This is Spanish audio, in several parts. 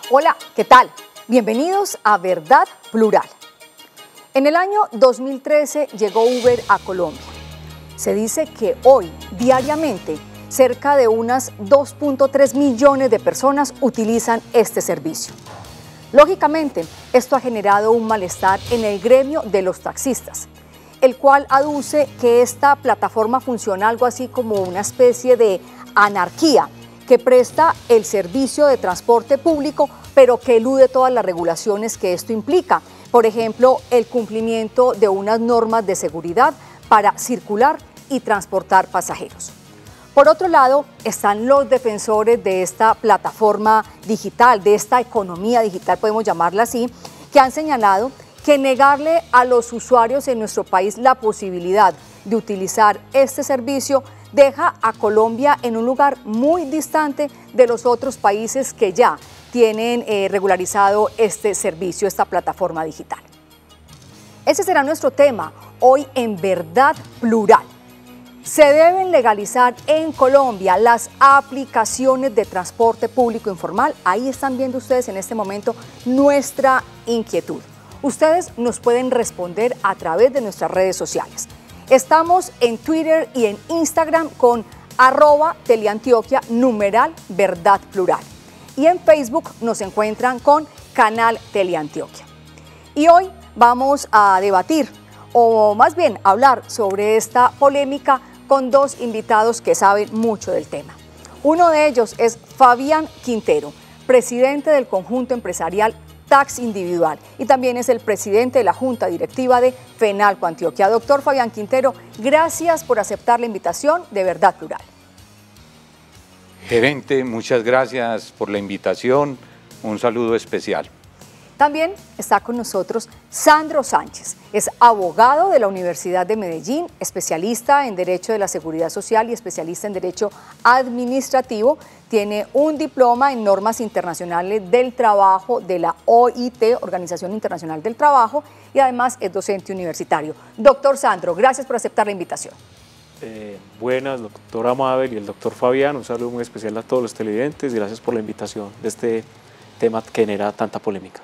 Hola, ¿qué tal? Bienvenidos a Verdad Plural. En el año 2013 llegó Uber a Colombia. Se dice que hoy, diariamente, cerca de unas 2.3 millones de personas utilizan este servicio. Lógicamente, esto ha generado un malestar en el gremio de los taxistas, el cual aduce que esta plataforma funciona algo así como una especie de anarquía, que presta el servicio de transporte público, pero que elude todas las regulaciones que esto implica. Por ejemplo, el cumplimiento de unas normas de seguridad para circular y transportar pasajeros. Por otro lado, están los defensores de esta plataforma digital, de esta economía digital, podemos llamarla así, que han señalado que negarle a los usuarios en nuestro país la posibilidad de utilizar este servicio deja a Colombia en un lugar muy distante de los otros países que ya tienen regularizado este servicio, esta plataforma digital. Ese será nuestro tema hoy en Verdad Plural. Se deben legalizar en Colombia las aplicaciones de transporte público informal. Ahí están viendo ustedes en este momento nuestra inquietud. Ustedes nos pueden responder a través de nuestras redes sociales. Estamos en Twitter y en Instagram con @Teleantioquia #Verdad Plural. Y en Facebook nos encuentran con Canal Teleantioquia. Y hoy vamos a debatir, o más bien hablar sobre esta polémica con dos invitados que saben mucho del tema. Uno de ellos es Fabián Quintero, presidente del conjunto empresarial Taxi Individual, y también es el presidente de la Junta Directiva de FENALCO Antioquia. Doctor Fabián Quintero, gracias por aceptar la invitación de Verdad Plural. Gerente, muchas gracias por la invitación, un saludo especial. También está con nosotros Sandro Sánchez, es abogado de la Universidad de Medellín, especialista en Derecho de la Seguridad Social y especialista en Derecho Administrativo. Tiene un diploma en Normas Internacionales del Trabajo de la OIT, Organización Internacional del Trabajo, y además es docente universitario. Doctor Sandro, gracias por aceptar la invitación. Buenas, doctora Mabel y el doctor Fabián, un saludo muy especial a todos los televidentes y gracias por la invitación de este tema que genera tanta polémica.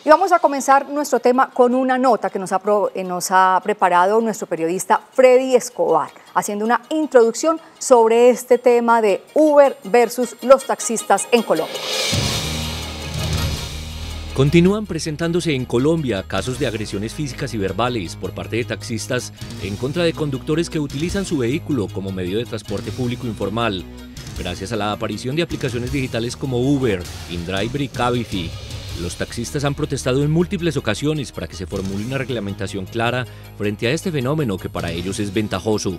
Y vamos a comenzar nuestro tema con una nota que nos ha preparado nuestro periodista Freddy Escobar, haciendo una introducción sobre este tema de Uber versus los taxistas en Colombia. Continúan presentándose en Colombia casos de agresiones físicas y verbales por parte de taxistas en contra de conductores que utilizan su vehículo como medio de transporte público informal, gracias a la aparición de aplicaciones digitales como Uber, InDriver y Cabify. Los taxistas han protestado en múltiples ocasiones para que se formule una reglamentación clara frente a este fenómeno que para ellos es ventajoso.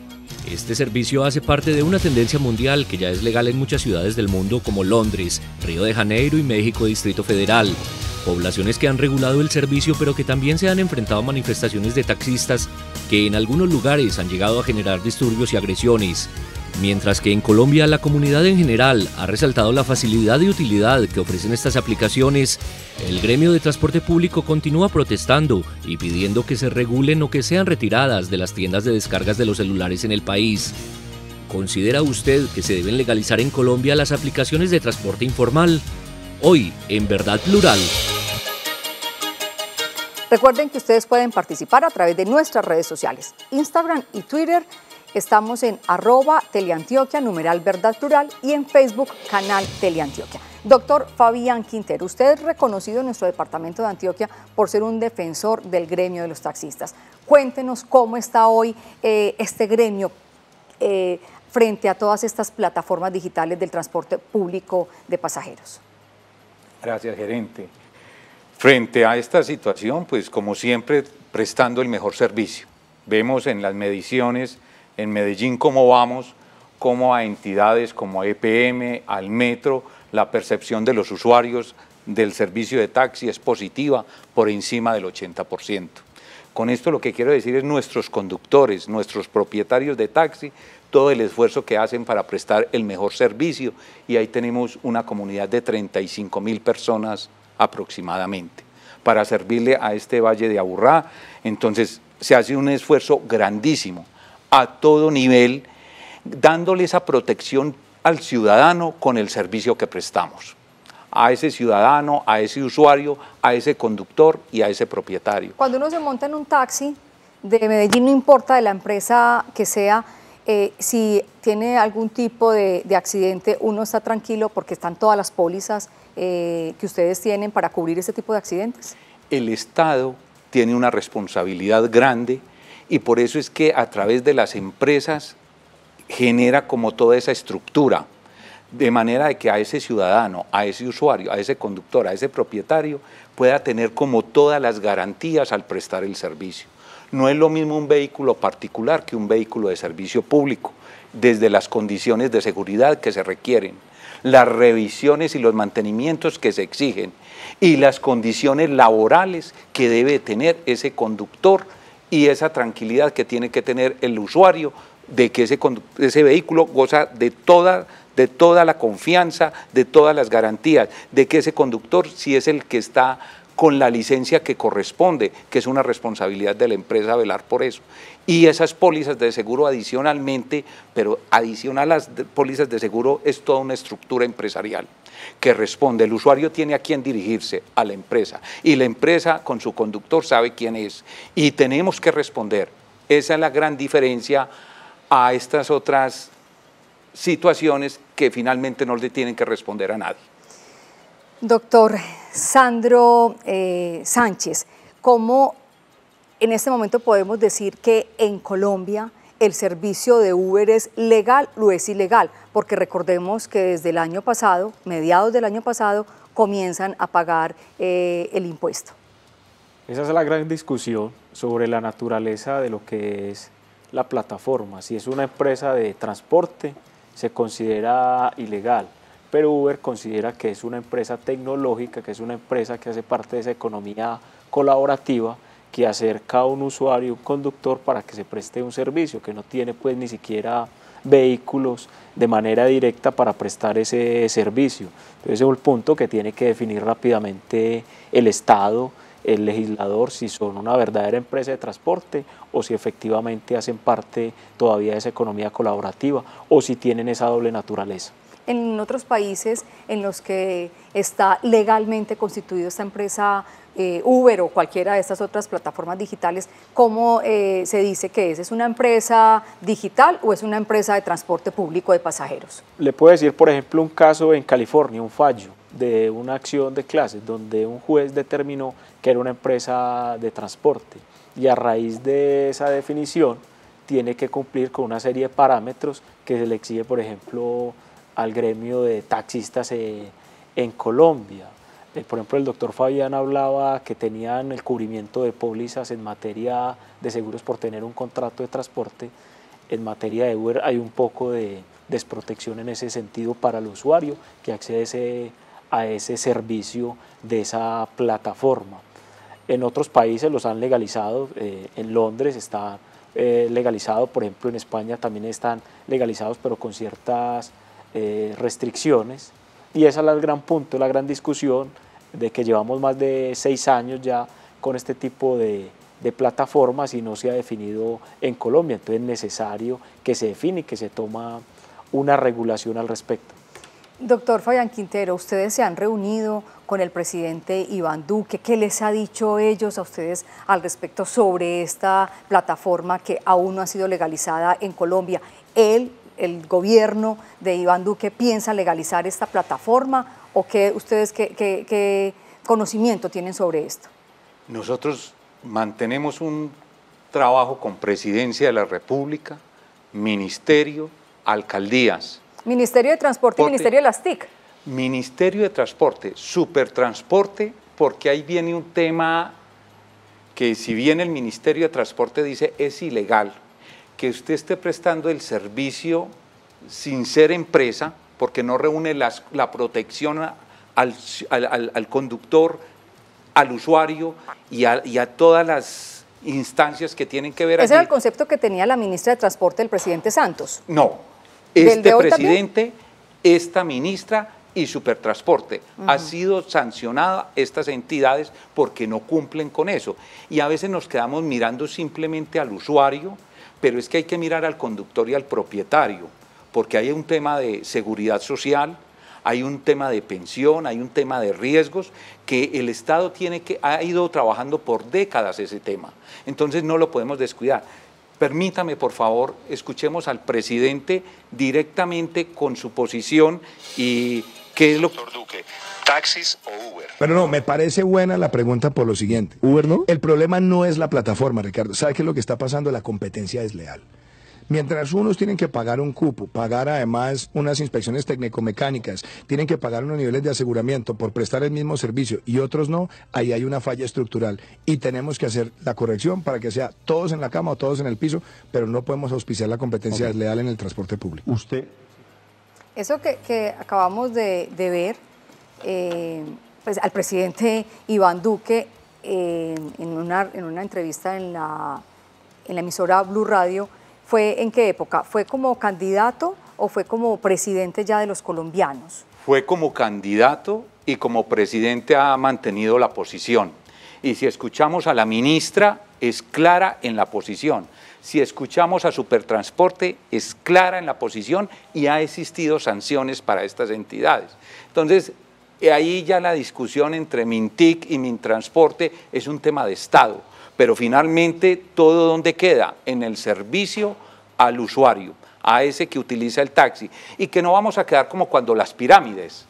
Este servicio hace parte de una tendencia mundial que ya es legal en muchas ciudades del mundo como Londres, Río de Janeiro y México Distrito Federal. Poblaciones que han regulado el servicio pero que también se han enfrentado a manifestaciones de taxistas que en algunos lugares han llegado a generar disturbios y agresiones. Mientras que en Colombia la comunidad en general ha resaltado la facilidad y utilidad que ofrecen estas aplicaciones, el gremio de transporte público continúa protestando y pidiendo que se regulen o que sean retiradas de las tiendas de descargas de los celulares en el país. ¿Considera usted que se deben legalizar en Colombia las aplicaciones de transporte informal? Hoy, en Verdad Plural. Recuerden que ustedes pueden participar a través de nuestras redes sociales, Instagram y Twitter. Estamos en @Teleantioquia #Verdad Plural y en Facebook Canal Teleantioquia. Doctor Fabián Quintero, usted es reconocido en nuestro departamento de Antioquia por ser un defensor del gremio de los taxistas. Cuéntenos cómo está hoy este gremio frente a todas estas plataformas digitales del transporte público de pasajeros. Gracias, gerente. Frente a esta situación, pues como siempre, prestando el mejor servicio. Vemos en las mediciones en Medellín cómo vamos, cómo a entidades como EPM, al metro, la percepción de los usuarios del servicio de taxi es positiva por encima del 80%. Con esto lo que quiero decir es nuestros conductores, nuestros propietarios de taxi, todo el esfuerzo que hacen para prestar el mejor servicio, y ahí tenemos una comunidad de 35.000 personas aproximadamente para servirle a este Valle de Aburrá. Entonces se hace un esfuerzo grandísimo a todo nivel, dándole esa protección al ciudadano con el servicio que prestamos. a ese ciudadano, a ese usuario, a ese conductor y a ese propietario. Cuando uno se monta en un taxi de Medellín, no importa de la empresa que sea, si tiene algún tipo de accidente, uno está tranquilo porque están todas las pólizas que ustedes tienen para cubrir ese tipo de accidentes. El Estado tiene una responsabilidad grande y por eso es que a través de las empresas genera como toda esa estructura, de manera de que a ese ciudadano, a ese usuario, a ese conductor, a ese propietario, pueda tener como todas las garantías al prestar el servicio. No es lo mismo un vehículo particular que un vehículo de servicio público, desde las condiciones de seguridad que se requieren, las revisiones y los mantenimientos que se exigen y las condiciones laborales que debe tener ese conductor y esa tranquilidad que tiene que tener el usuario de que ese vehículo goza de toda la confianza, de todas las garantías, de que ese conductor sí es el que está con la licencia que corresponde, que es una responsabilidad de la empresa velar por eso. Y esas pólizas de seguro adicionalmente, pero adicional a las pólizas de seguro es toda una estructura empresarial que responde. El usuario tiene a quién dirigirse, a la empresa, y la empresa con su conductor sabe quién es, y tenemos que responder. Esa es la gran diferencia a estas otras situaciones que finalmente no le tienen que responder a nadie. Doctor Sandro Sánchez, ¿cómo en este momento podemos decir que en Colombia el servicio de Uber es legal o es ilegal? Porque recordemos que desde el año pasado, mediados del año pasado, comienzan a pagar el impuesto. Esa es la gran discusión sobre la naturaleza de lo que es la plataforma. Si es una empresa de transporte, se considera ilegal, pero Uber considera que es una empresa tecnológica, que es una empresa que hace parte de esa economía colaborativa que acerca a un usuario, un conductor, para que se preste un servicio, que no tiene pues ni siquiera vehículos de manera directa para prestar ese servicio. Entonces es un punto que tiene que definir rápidamente el Estado, el legislador, si son una verdadera empresa de transporte o si efectivamente hacen parte todavía de esa economía colaborativa o si tienen esa doble naturaleza. En otros países en los que está legalmente constituida esta empresa Uber o cualquiera de estas otras plataformas digitales, ¿cómo se dice que es? ¿Es una empresa digital o es una empresa de transporte público de pasajeros? Le puedo decir, por ejemplo, un caso en California, un fallo de una acción de clases donde un juez determinó que era una empresa de transporte y a raíz de esa definición tiene que cumplir con una serie de parámetros que se le exige, por ejemplo, al gremio de taxistas en Colombia. Por ejemplo, el doctor Fabián hablaba que tenían el cubrimiento de pólizas en materia de seguros por tener un contrato de transporte. En materia de Uber hay un poco de desprotección en ese sentido para el usuario que accede a ese servicio de esa plataforma. En otros países los han legalizado, en Londres está legalizado, por ejemplo en España también están legalizados, pero con ciertas restricciones, y ese es el gran punto, la gran discusión de que llevamos más de 6 años ya con este tipo de plataformas y no se ha definido en Colombia. Entonces es necesario que se define y que se toma una regulación al respecto. Doctor Fabián Quintero, ustedes se han reunido con el presidente Iván Duque. ¿Qué les ha dicho ellos a ustedes al respecto sobre esta plataforma que aún no ha sido legalizada en Colombia? El gobierno de Iván Duque piensa legalizar esta plataforma o qué conocimiento tienen sobre esto? Nosotros mantenemos un trabajo con Presidencia de la República, Ministerio, Alcaldías. Ministerio de Transporte y Ministerio de las TIC. Ministerio de Transporte, Supertransporte, porque ahí viene un tema que si bien el Ministerio de Transporte dice es ilegal, que usted esté prestando el servicio sin ser empresa, porque no reúne la protección al conductor, al usuario y a todas las instancias que tienen que ver. ¿Ese era el concepto que tenía la ministra de Transporte, el presidente Santos? No, este presidente, esta ministra y Supertransporte ha sido sancionada estas entidades porque no cumplen con eso. Y a veces nos quedamos mirando simplemente al usuario, pero es que hay que mirar al conductor y al propietario, porque hay un tema de seguridad social, hay un tema de pensión, hay un tema de riesgos que el Estado ha ido trabajando por décadas ese tema. Entonces no lo podemos descuidar. Permítame, por favor, escuchemos al presidente directamente con su posición y qué es lo que... Doctor Duque, ¿taxis o Uber? Pero no, me parece buena la pregunta por lo siguiente. ¿Uber no? El problema no es la plataforma, Ricardo. ¿Sabe qué es lo que está pasando? La competencia desleal. Mientras unos tienen que pagar un cupo, pagar además unas inspecciones técnico-mecánicas, tienen que pagar unos niveles de aseguramiento por prestar el mismo servicio y otros no, ahí hay una falla estructural y tenemos que hacer la corrección para que sea todos en la cama o todos en el piso, pero no podemos auspiciar la competencia desleal en el transporte público. Usted. Eso que acabamos de ver, pues al presidente Iván Duque en una entrevista en la emisora Blue Radio, ¿fue en qué época? ¿Fue como candidato o fue como presidente ya de los colombianos? Fue como candidato y como presidente ha mantenido la posición. Y si escuchamos a la ministra, es clara en la posición. Si escuchamos a Supertransporte, es clara en la posición y ha existido sanciones para estas entidades. Entonces, ahí ya la discusión entre Mintic y Mintransporte es un tema de Estado. Pero finalmente, ¿todo dónde queda? En el servicio al usuario, a ese que utiliza el taxi. Y que no vamos a quedar como cuando las pirámides,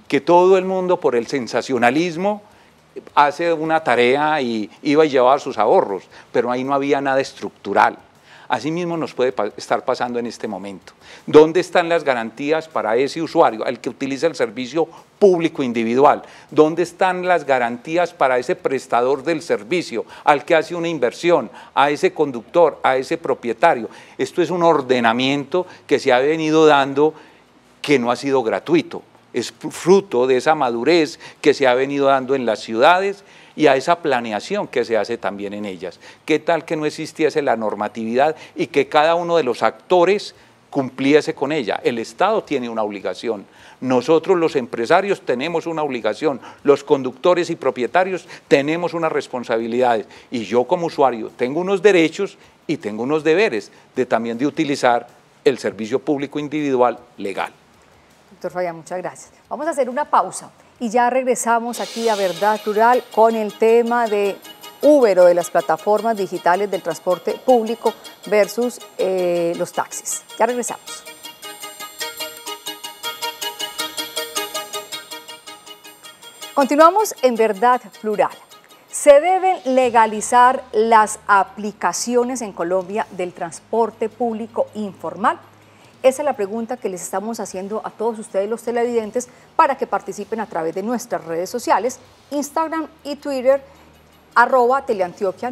que todo el mundo por el sensacionalismo hace una tarea y iba y llevaba sus ahorros, pero ahí no había nada estructural. Así mismo nos puede estar pasando en este momento. ¿Dónde están las garantías para ese usuario, al que utiliza el servicio público individual? ¿Dónde están las garantías para ese prestador del servicio, al que hace una inversión, a ese conductor, a ese propietario? Esto es un ordenamiento que se ha venido dando que no ha sido gratuito. Es fruto de esa madurez que se ha venido dando en las ciudades y a esa planeación que se hace también en ellas. ¿Qué tal que no existiese la normatividad y que cada uno de los actores cumpliese con ella? El Estado tiene una obligación, nosotros los empresarios tenemos una obligación, los conductores y propietarios tenemos unas responsabilidades y yo como usuario tengo unos derechos y tengo unos deberes también de utilizar el servicio público individual legal. Doctor Fabián, muchas gracias. Vamos a hacer una pausa y ya regresamos aquí a Verdad Plural con el tema de Uber o de las plataformas digitales del transporte público versus los taxis. Ya regresamos. Continuamos en Verdad Plural. ¿Se deben legalizar las aplicaciones en Colombia del transporte público informal? Esa es la pregunta que les estamos haciendo a todos ustedes los televidentes para que participen a través de nuestras redes sociales, Instagram y Twitter, @Teleantioquia,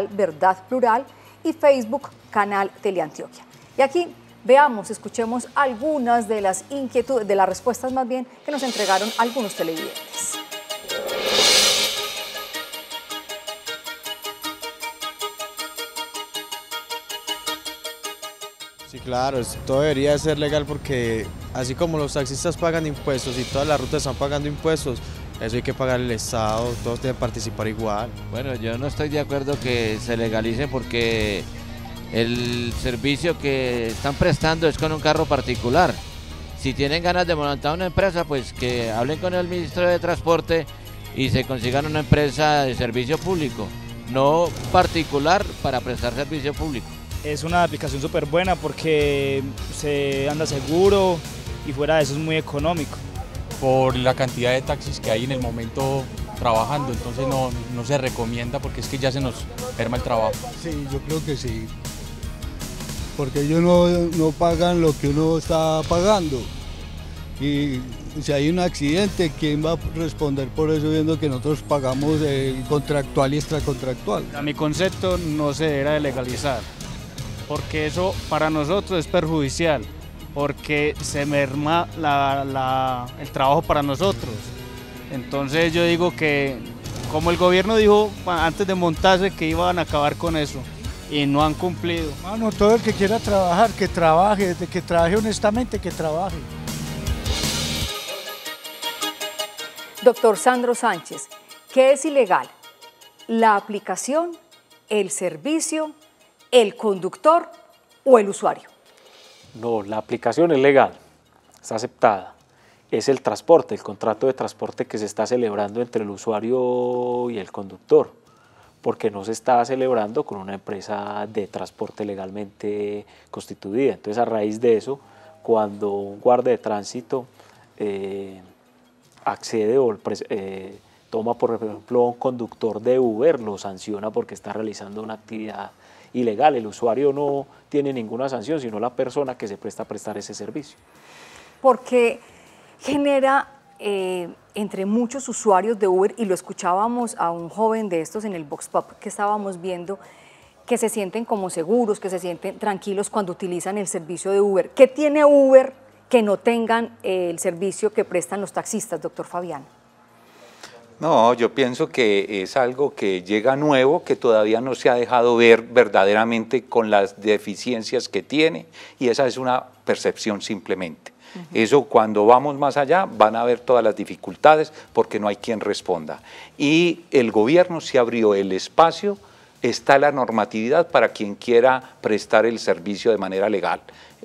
#Verdad Plural y Facebook, canal Teleantioquia. Y aquí veamos, escuchemos algunas de las inquietudes, de las respuestas más bien, que nos entregaron algunos televidentes. Sí, claro, todo debería ser legal porque así como los taxistas pagan impuestos y todas las rutas están pagando impuestos, eso hay que pagar el Estado, todos deben participar igual. Bueno, yo no estoy de acuerdo que se legalice porque el servicio que están prestando es con un carro particular. Si tienen ganas de montar una empresa, pues que hablen con el ministro de Transporte y se consigan una empresa de servicio público, no particular para prestar servicio público. Es una aplicación súper buena porque se anda seguro y fuera de eso es muy económico. Por la cantidad de taxis que hay en el momento trabajando, entonces no se recomienda porque es que ya se nos merma el trabajo. Sí, yo creo que sí, porque ellos no pagan lo que uno está pagando y si hay un accidente, ¿quién va a responder por eso viendo que nosotros pagamos el contractual y extracontractual? A mi concepto no se deberá legalizar, porque eso para nosotros es perjudicial, porque se merma el trabajo para nosotros. Entonces yo digo que, como el gobierno dijo antes de montarse que iban a acabar con eso, y no han cumplido. Mano, todo el que quiera trabajar, que trabaje, desde que trabaje honestamente, que trabaje. Doctor Sandro Sánchez, ¿qué es ilegal? ¿La aplicación, el servicio, el conductor o el usuario? No, la aplicación es legal, está aceptada. es el transporte, el contrato de transporte que se está celebrando entre el usuario y el conductor, porque no se está celebrando con una empresa de transporte legalmente constituida. Entonces, a raíz de eso, cuando un guardia de tránsito accede o toma, por ejemplo, un conductor de Uber, lo sanciona porque está realizando una actividad ilegal. El usuario no tiene ninguna sanción, sino la persona que se presta a prestar ese servicio. Porque genera entre muchos usuarios de Uber, y lo escuchábamos a un joven de estos en el Vox Pop que estábamos viendo, que se sienten como seguros, que se sienten tranquilos cuando utilizan el servicio de Uber. ¿Qué tiene Uber que no tengan el servicio que prestan los taxistas, doctor Fabián? No, yo pienso que es algo que llega nuevo, que todavía no se ha dejado ver verdaderamente con las deficiencias que tiene, y esa es una percepción simplemente. Eso, cuando vamos más allá, van a ver todas las dificultades porque no hay quien responda. Y el gobierno se abrió el espacio, está la normatividad para quien quiera prestar el servicio de manera legal.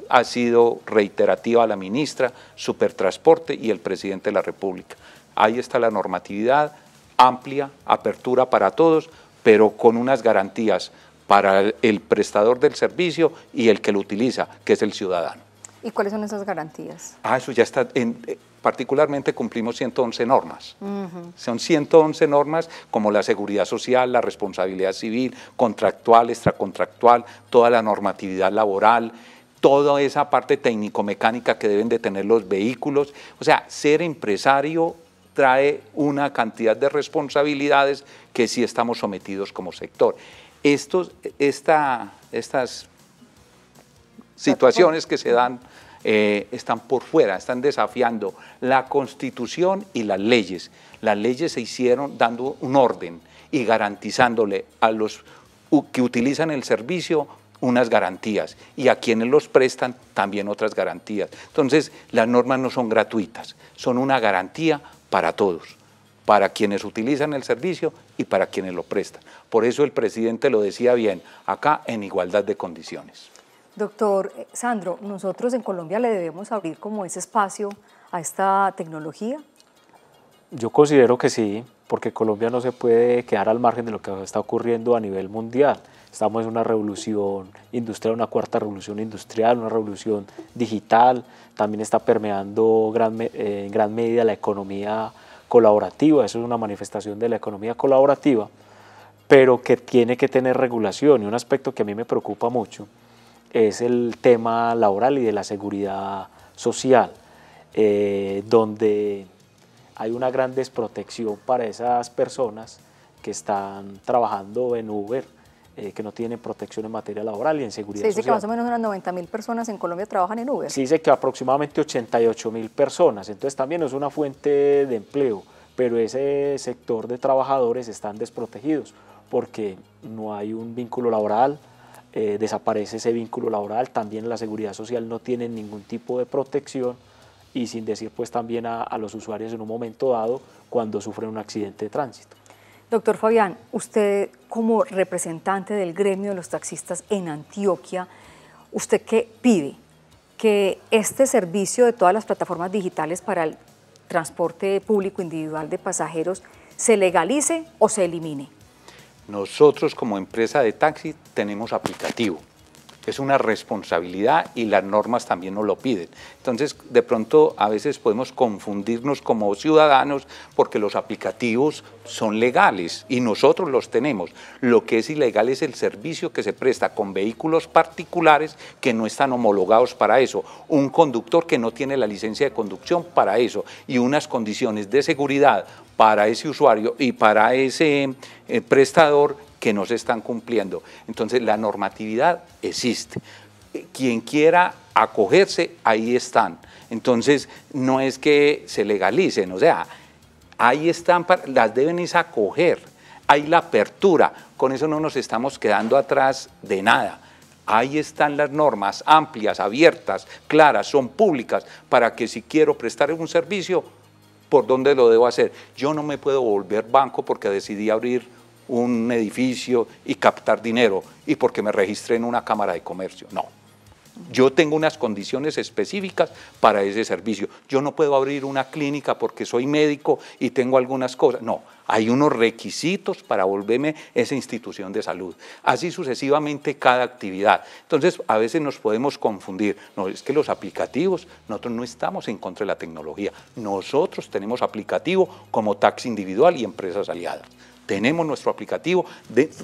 Ha sido reiterativa la ministra, Supertransporte y el presidente de la República. Ahí está la normatividad, amplia, apertura para todos, pero con unas garantías para el prestador del servicio y el que lo utiliza, que es el ciudadano. ¿Y cuáles son esas garantías? Eso ya está, particularmente cumplimos 111 normas. Son 111 normas como la seguridad social, la responsabilidad civil, contractual, extracontractual, toda la normatividad laboral, toda esa parte técnico-mecánica que deben de tener los vehículos. O sea, ser empresario trae una cantidad de responsabilidades que sí estamos sometidos como sector. Estas situaciones que se dan están por fuera, están desafiando la Constitución y las leyes. Las leyes se hicieron dando un orden y garantizándole a los que utilizan el servicio unas garantías, y a quienes los prestan también otras garantías. Entonces, las normas no son gratuitas, son una garantía para todos, para quienes utilizan el servicio y para quienes lo prestan. Por eso el presidente lo decía bien, acá en igualdad de condiciones. Doctor Sandro, ¿nosotros en Colombia le debemos abrir como ese espacio a esta tecnología? Yo considero que sí, porque Colombia no se puede quedar al margen de lo que está ocurriendo a nivel mundial. Estamos en una revolución industrial, una cuarta revolución industrial, una revolución digital, también está permeando en gran medida la economía colaborativa, eso es una manifestación de la economía colaborativa, pero que tiene que tener regulación, y un aspecto que a mí me preocupa mucho es el tema laboral y de la seguridad social, donde hay una gran desprotección para esas personas que están trabajando en Uber, que no tienen protección en materia laboral y en seguridad social. Se dice que más o menos unas 90.000 personas en Colombia trabajan en Uber. Se dice que aproximadamente 88.000 personas, entonces también es una fuente de empleo, pero ese sector de trabajadores están desprotegidos porque no hay un vínculo laboral, desaparece ese vínculo laboral, también la seguridad social no tiene ningún tipo de protección, y sin decir pues también a los usuarios en un momento dado cuando sufren un accidente de tránsito. Doctor Fabián, usted como representante del gremio de los taxistas en Antioquia, ¿usted qué pide? ¿Que este servicio de todas las plataformas digitales para el transporte público individual de pasajeros se legalice o se elimine? Nosotros como empresa de taxi tenemos aplicativo. Es una responsabilidad y las normas también nos lo piden. Entonces, de pronto, a veces podemos confundirnos como ciudadanos porque los aplicativos son legales y nosotros los tenemos. Lo que es ilegal es el servicio que se presta con vehículos particulares que no están homologados para eso, un conductor que no tiene la licencia de conducción para eso, y unas condiciones de seguridad para ese usuario y para ese prestador que no se están cumpliendo. Entonces, la normatividad existe. Quien quiera acogerse, ahí están. Entonces, no es que se legalicen, o sea, ahí están, las deben es acoger. Hay la apertura, con eso no nos estamos quedando atrás de nada. Ahí están las normas amplias, abiertas, claras, son públicas, para que si quiero prestar un servicio, ¿por dónde lo debo hacer? Yo no me puedo volver banco porque decidí abrir un edificio y captar dinero y porque me registré en una cámara de comercio. No, Yo tengo unas condiciones específicas para ese servicio. Yo no puedo abrir una clínica porque soy médico y tengo algunas cosas. No, hay unos requisitos para volverme esa institución de salud. Así sucesivamente cada actividad. Entonces, a veces nos podemos confundir. No, es que los aplicativos, nosotros no estamos en contra de la tecnología. Nosotros tenemos aplicativo como taxi individual y empresas aliadas. Tenemos nuestro aplicativo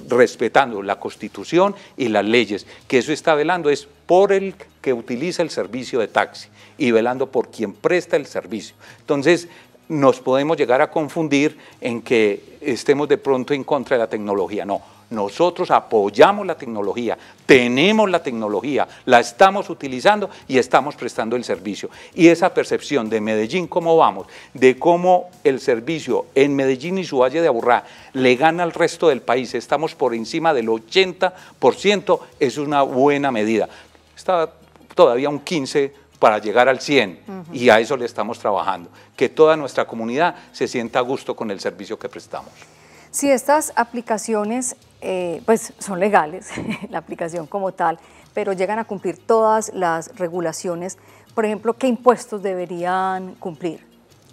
respetando la Constitución y las leyes, que eso está velando es por el que utiliza el servicio de taxi y velando por quien presta el servicio. Entonces, nos podemos llegar a confundir en que estemos de pronto en contra de la tecnología. No, nosotros apoyamos la tecnología, tenemos la tecnología, la estamos utilizando y estamos prestando el servicio. Y esa percepción de Medellín, cómo vamos, de cómo el servicio en Medellín y su Valle de Aburrá le gana al resto del país, estamos por encima del 80%, es una buena medida. Está todavía un 15% para llegar al 100%, y a eso le estamos trabajando, que toda nuestra comunidad se sienta a gusto con el servicio que prestamos. Si estas aplicaciones pues son legales, la aplicación como tal, pero llegan a cumplir todas las regulaciones, por ejemplo, ¿qué impuestos deberían cumplir?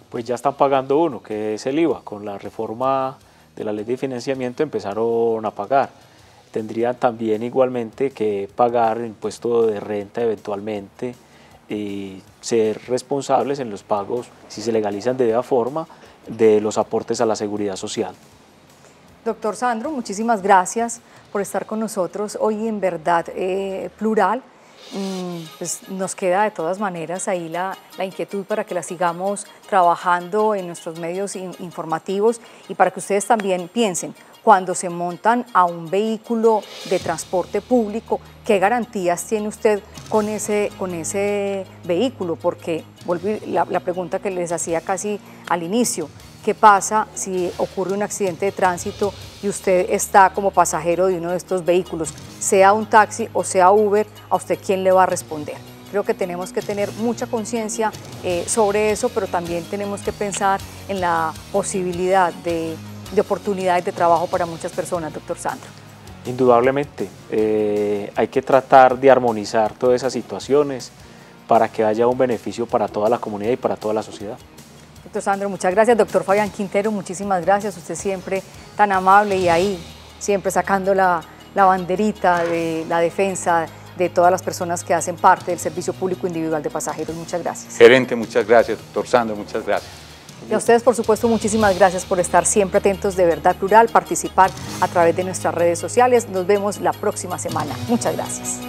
Pues ya están pagando uno, que es el IVA. Con la reforma de la ley de financiamiento empezaron a pagar. Tendrían también igualmente que pagar impuesto de renta eventualmente, y ser responsables en los pagos, si se legalizan de debida forma, de los aportes a la seguridad social. Doctor Sandro, muchísimas gracias por estar con nosotros hoy en Verdad Plural. Pues nos queda de todas maneras ahí la inquietud para que la sigamos trabajando en nuestros medios informativos y para que ustedes también piensen, cuando se montan a un vehículo de transporte público, ¿qué garantías tiene usted con ese vehículo? Porque volví la pregunta que les hacía casi al inicio, ¿qué pasa si ocurre un accidente de tránsito y usted está como pasajero de uno de estos vehículos, sea un taxi o sea Uber, a usted quién le va a responder? Creo que tenemos que tener mucha conciencia sobre eso, pero también tenemos que pensar en la posibilidad de oportunidades de trabajo para muchas personas, doctor Sandro. Indudablemente, hay que tratar de armonizar todas esas situaciones para que haya un beneficio para toda la comunidad y para toda la sociedad. Doctor Sandro, muchas gracias. Doctor Fabián Quintero, muchísimas gracias. Usted siempre tan amable y ahí siempre sacando la banderita de la defensa de todas las personas que hacen parte del Servicio Público Individual de Pasajeros. Muchas gracias. Gerente, muchas gracias. Doctor Sandro, muchas gracias. Y a ustedes, por supuesto, muchísimas gracias por estar siempre atentos de Verdad Plural, participar a través de nuestras redes sociales. Nos vemos la próxima semana. Muchas gracias.